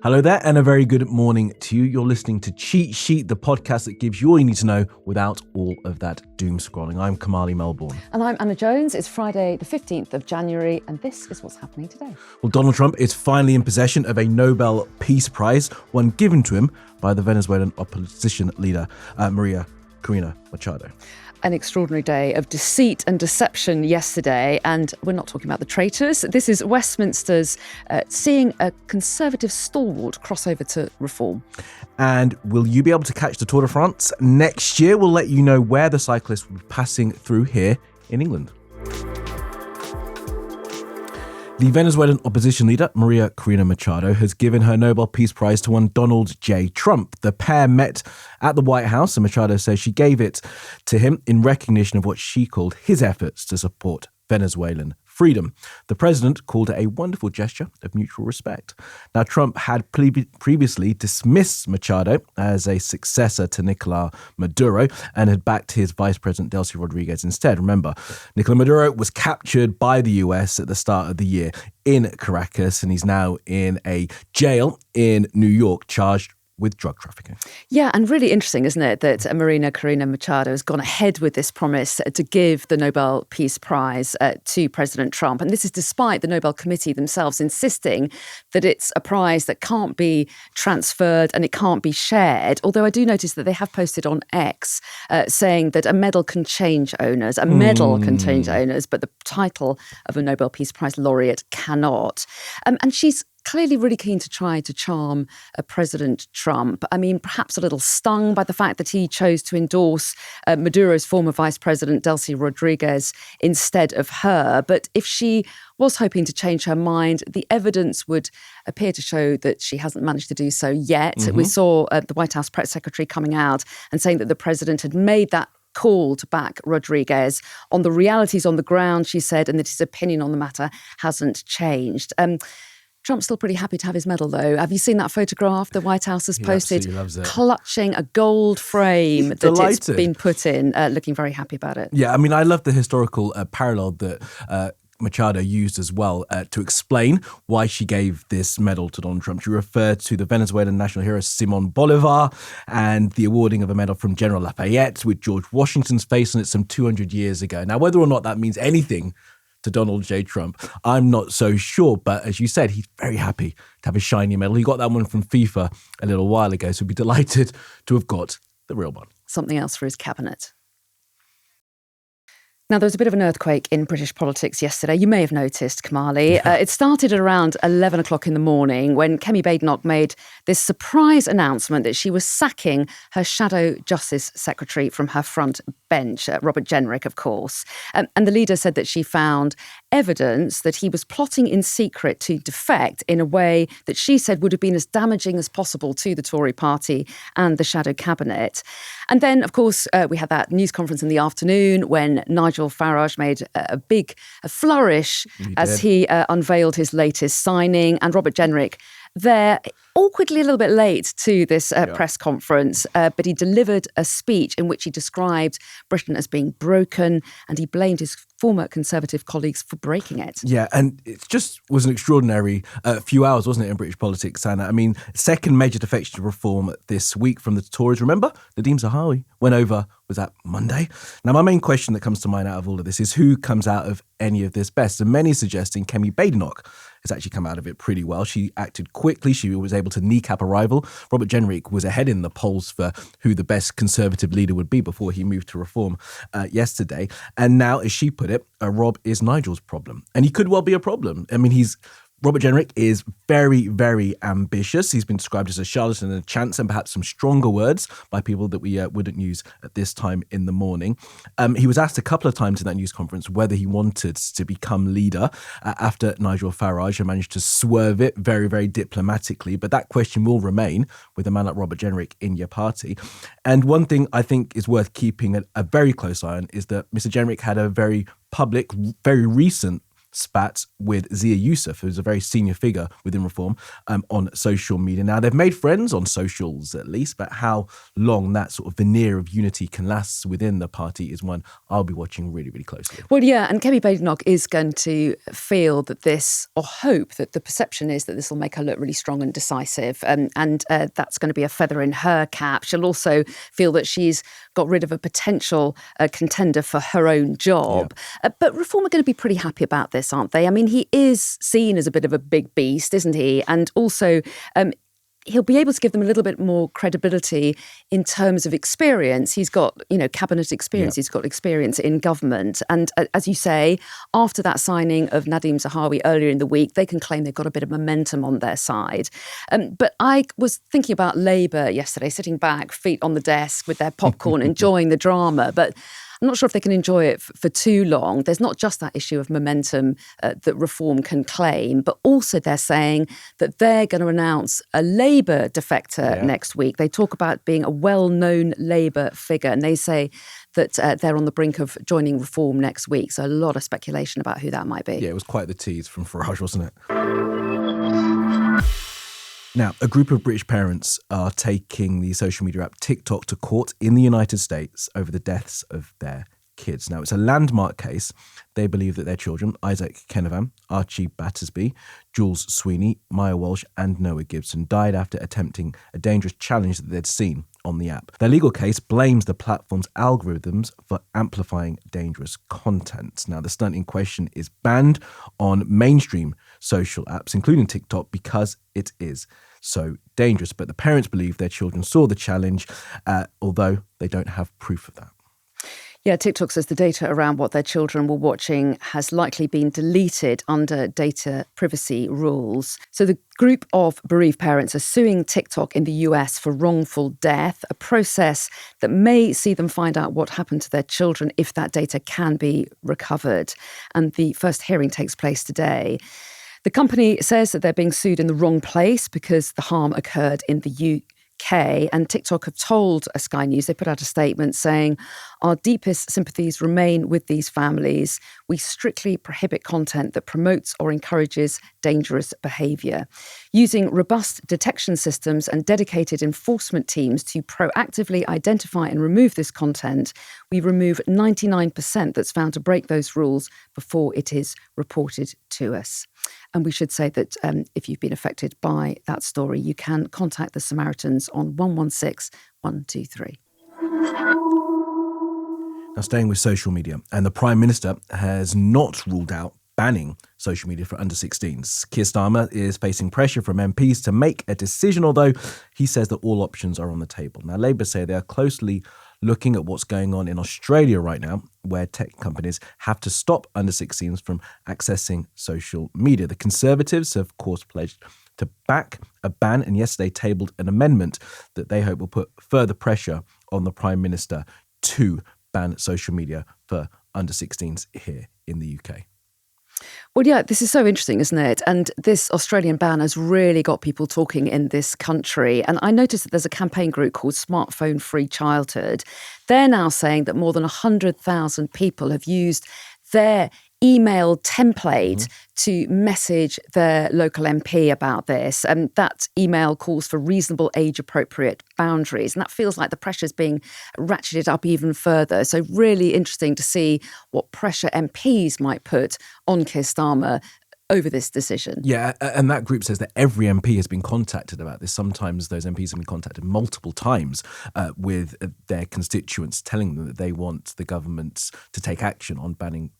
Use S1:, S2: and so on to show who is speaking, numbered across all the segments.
S1: Hello there, and a very good morning to you. You're listening to Cheat Sheet, the podcast that gives you all you need to know without all of that doom scrolling. I'm Kamali Melbourne.
S2: And I'm Anna Jones. It's Friday, the 15th of January, and this is what's happening today.
S1: Well, Donald Trump is finally in possession of a Nobel Peace Prize, one given to him by the Venezuelan opposition leader, Corina Machado.
S2: An extraordinary day of deceit and deception yesterday, and we're not talking about the traitors. This is Westminster's seeing a Conservative stalwart cross over to reform.
S1: And will you be able to catch the Tour de France next year? We'll let you know where the cyclists will be passing through here in England. The Venezuelan opposition leader, Corina Machado, has given her Nobel Peace Prize to one Donald J. Trump. The pair met at the White House, and Machado says she gave it to him in recognition of what she called his efforts to support Venezuelan freedom. The president called it a wonderful gesture of mutual respect. Now, Trump had previously dismissed Machado as a successor to Nicolas Maduro and had backed his vice president, Delcy Rodriguez, instead. Remember, Nicolas Maduro was captured by the US at the start of the year in Caracas, and he's now in a jail in New York, charged with drug trafficking.
S2: Yeah, and really interesting, isn't it, that Corina Machado has gone ahead with this promise to give the Nobel Peace Prize to President Trump. And this is despite the Nobel Committee themselves insisting that it's a prize that can't be transferred and it can't be shared. Although I do notice that they have posted on X saying that a medal can change owners, but the title of a Nobel Peace Prize laureate cannot. And she's clearly really keen to try to charm President Trump. I mean, perhaps a little stung by the fact that he chose to endorse Maduro's former vice president, Delcy Rodriguez, instead of her. But if she was hoping to change her mind, the evidence would appear to show that she hasn't managed to do so yet. Mm-hmm. We saw the White House press secretary coming out and saying that the president had made that call to back Rodriguez on the realities on the ground, she said, and that his opinion on the matter hasn't changed. Trump's still pretty happy to have his medal, though. Have you seen that photograph the White House has posted, clutching a gold frame that it's been put in, looking very happy about it?
S1: Yeah, I mean, I love the historical parallel that Machado used as well to explain why she gave this medal to Donald Trump. She referred to the Venezuelan national hero Simon Bolivar and the awarding of a medal from General Lafayette with George Washington's face on it some 200 years ago. Now, whether or not that means anything to Donald J. Trump, I'm not so sure. But as you said, he's very happy to have a shiny medal. He got that one from FIFA a little while ago, so he'd be delighted to have got the real one.
S2: Something else for his cabinet. Now, there was a bit of an earthquake in British politics yesterday. You may have noticed, Kamali.
S1: Yeah.
S2: It started at around 11 o'clock in the morning when Kemi Badenoch made this surprise announcement that she was sacking her shadow justice secretary from her front bench, Robert Jenrick, of course. And the leader said that she found evidence that he was plotting in secret to defect in a way that she said would have been as damaging as possible to the Tory party and the shadow cabinet. And then, of course, we had that news conference in the afternoon when Nigel Farage made a flourish as he unveiled his latest signing, and Robert Jenrick there, awkwardly a little bit late to this press conference, but he delivered a speech in which he described Britain as being broken, and he blamed his former Conservative colleagues for breaking it.
S1: Yeah, and it just was an extraordinary few hours, wasn't it, in British politics, Anna? I mean, second major defects to reform this week from the Tories. Remember, Nadeem Zahawi went over, was that Monday? Now, my main question that comes to mind out of all of this is who comes out of any of this best? And many suggesting Kemi Badenoch has actually come out of it pretty well. She acted quickly. She was able to kneecap a rival. Robert Jenrick was ahead in the polls for who the best Conservative leader would be before he moved to reform yesterday. And now, as she put it, Rob is Nigel's problem. And he could well be a problem. I mean, Robert Jenrick is very, very ambitious. He's been described as a charlatan and a chance, and perhaps some stronger words by people that we wouldn't use at this time in the morning. He was asked a couple of times in that news conference whether he wanted to become leader after Nigel Farage managed to swerve it very, very diplomatically. But that question will remain with a man like Robert Jenrick in your party. And one thing I think is worth keeping a very close eye on is that Mr. Jenrick had a very public, very recent spat with Zia Youssef, who's a very senior figure within Reform, on social media. Now, they've made friends on socials at least, but how long that sort of veneer of unity can last within the party is one I'll be watching really, really closely.
S2: Well, yeah, and Kemi Badenoch is going to feel that this, or hope that the perception is that this will make her look really strong and decisive, and that's going to be a feather in her cap. She'll also feel that she's got rid of a potential contender for her own job. Yeah. But Reform are going to be pretty happy about this, aren't they? I mean, he is seen as a bit of a big beast, isn't he? And also, he'll be able to give them a little bit more credibility in terms of experience. He's got, cabinet experience. Yeah. He's got experience in government. And as you say, after that signing of Nadhim Zahawi earlier in the week, they can claim they've got a bit of momentum on their side. But I was thinking about Labour yesterday, sitting back, feet on the desk with their popcorn, enjoying the drama. But I'm not sure if they can enjoy it for too long. There's not just that issue of momentum that Reform can claim, but also they're saying that they're going to announce a Labour defector next week. They talk about being a well-known Labour figure, and they say that they're on the brink of joining Reform next week. So a lot of speculation about who that might be.
S1: Yeah, it was quite the tease from Farage, wasn't it? Now, a group of British parents are taking the social media app TikTok to court in the United States over the deaths of their kids. Now, it's a landmark case. They believe that their children, Isaac Kenevan, Archie Battersby, Jules Sweeney, Maya Walsh and Noah Gibson, died after attempting a dangerous challenge that they'd seen on the app. Their legal case blames the platform's algorithms for amplifying dangerous content. Now, the stunt in question is banned on mainstream social apps, including TikTok, because it is so dangerous. But the parents believe their children saw the challenge, although they don't have proof of that.
S2: Yeah, TikTok says the data around what their children were watching has likely been deleted under data privacy rules. So the group of bereaved parents are suing TikTok in the US for wrongful death, a process that may see them find out what happened to their children if that data can be recovered. And the first hearing takes place today. The company says that they're being sued in the wrong place because the harm occurred in the UK. And TikTok have told Sky News, they put out a statement saying, our deepest sympathies remain with these families. We strictly prohibit content that promotes or encourages dangerous behaviour. Using robust detection systems and dedicated enforcement teams to proactively identify and remove this content, we remove 99% that's found to break those rules before it is reported to us. And we should say that if you've been affected by that story, you can contact the Samaritans on 116 123.
S1: Now, staying with social media, and the Prime Minister has not ruled out banning social media for under-16s. Keir Starmer is facing pressure from MPs to make a decision, although he says that all options are on the table. Now, Labour say they are closely looking at what's going on in Australia right now, where tech companies have to stop under-16s from accessing social media. The Conservatives have, of course, pledged to back a ban, and yesterday tabled an amendment that they hope will put further pressure on the Prime Minister to ban social media for under-16s here in the UK.
S2: Well, yeah, this is so interesting, isn't it? And this Australian ban has really got people talking in this country. And I noticed that there's a campaign group called Smartphone Free Childhood. They're now saying that more than 100,000 people have used their email template to message their local MP about this. And that email calls for reasonable age-appropriate boundaries. And that feels like the pressure's being ratcheted up even further. So really interesting to see what pressure MPs might put on Keir Starmer over this decision.
S1: Yeah, and that group says that every MP has been contacted about this. Sometimes those MPs have been contacted multiple times with their constituents telling them that they want the government to take action on banning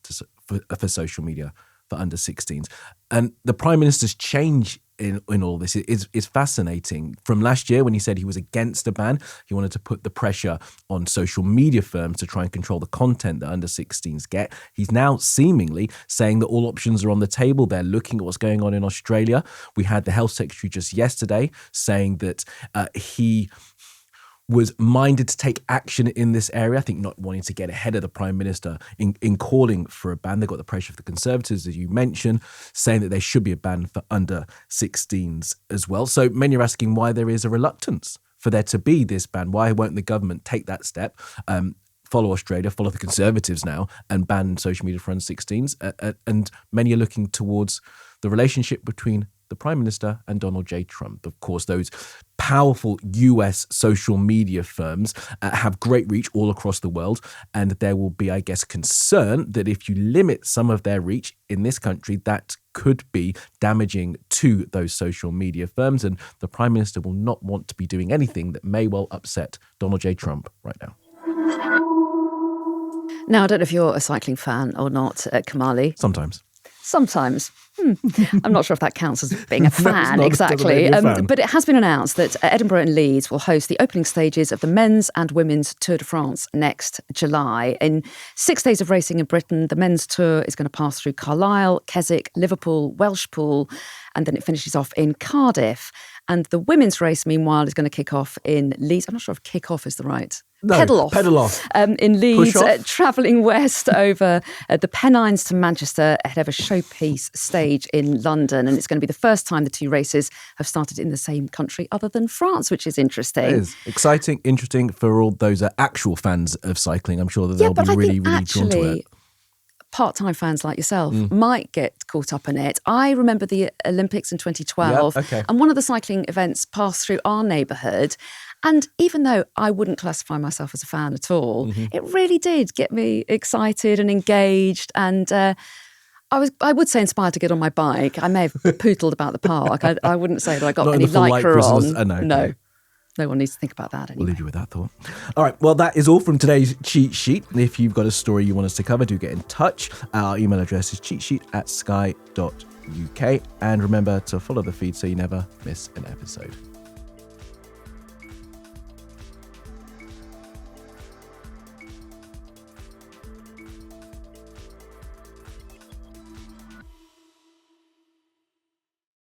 S1: for social media for under-16s. And the Prime Minister's change in all this is fascinating. From last year, when he said he was against a ban, he wanted to put the pressure on social media firms to try and control the content that under-16s get. He's now seemingly saying that all options are on the table. They're looking at what's going on in Australia. We had the Health Secretary just yesterday saying that he was minded to take action in this area. I think not wanting to get ahead of the Prime Minister in calling for a ban. They got the pressure of the Conservatives, as you mentioned, saying that there should be a ban for under-16s as well. So many are asking why there is a reluctance for there to be this ban. Why won't the government take that step? follow Australia, follow the Conservatives now, and ban social media for under 16s. And many are looking towards the relationship between the Prime Minister and Donald J. Trump. Of course, those powerful US social media firms have great reach all across the world. And there will be, I guess, concern that if you limit some of their reach in this country, that could be damaging to those social media firms. And the Prime Minister will not want to be doing anything that may well upset Donald J. Trump right now.
S2: Now, I don't know if you're a cycling fan or not, Kamali. Sometimes. I'm not sure if that counts as being a fan, exactly. But it has been announced that Edinburgh and Leeds will host the opening stages of the men's and women's Tour de France next July. In 6 days of racing in Britain, the men's tour is going to pass through Carlisle, Keswick, Liverpool, Welshpool, and then it finishes off in Cardiff. And the women's race, meanwhile, is going to kick off in Leeds. I'm not sure if kick off is the right.
S1: No, pedal off.
S2: In Leeds, travelling west over the Pennines to Manchester ahead of a showpiece stage in London. And it's going to be the first time the two races have started in the same country other than France, which is interesting. It is
S1: exciting, interesting for all those actual fans of cycling. I'm sure that they'll be really drawn to it.
S2: Part-time fans like yourself might get caught up in it. I remember the Olympics in 2012, and one of the cycling events passed through our neighbourhood. And even though I wouldn't classify myself as a fan at all, it really did get me excited and engaged. And I would say inspired to get on my bike. I may have pootled about the park. I wouldn't say that I got any lycra on. No one needs to think about that anyway.
S1: We'll leave you with that thought. All right, well, that is all from today's cheat sheet. If you've got a story you want us to cover, do get in touch. Our email address is cheatsheet@sky.uk. And remember to follow the feed so you never miss an episode.